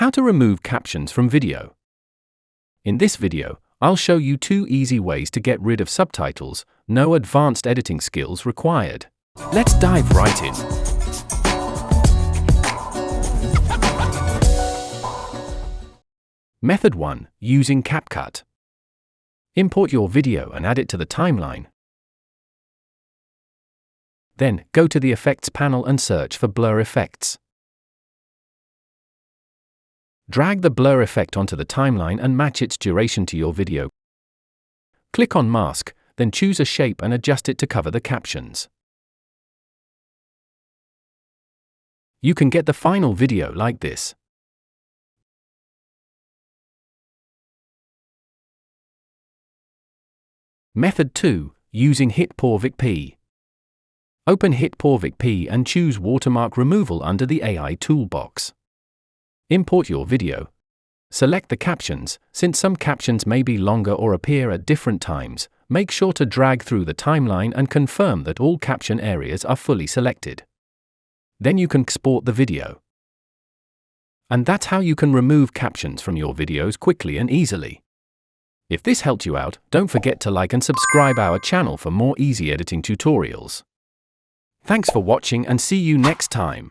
How to remove captions from video. In this video, I'll show you 2 easy ways to get rid of subtitles, no advanced editing skills required. Let's dive right in. Method 1. Using CapCut. Import your video and add it to the timeline. Then, go to the Effects panel and search for Blur Effects. Drag the blur effect onto the timeline and match its duration to your video. Click on Mask, then choose a shape and adjust it to cover the captions. You can get the final video like this. Method 2. Using HitPaw VikPea. Open HitPaw VikPea and choose Watermark Removal under the AI toolbox. Import your video. Select the captions. Since some captions may be longer or appear at different times, make sure to drag through the timeline and confirm that all caption areas are fully selected. Then you can export the video. And that's how you can remove captions from your videos quickly and easily. If this helped you out, don't forget to like and subscribe our channel for more easy editing tutorials. Thanks for watching and see you next time.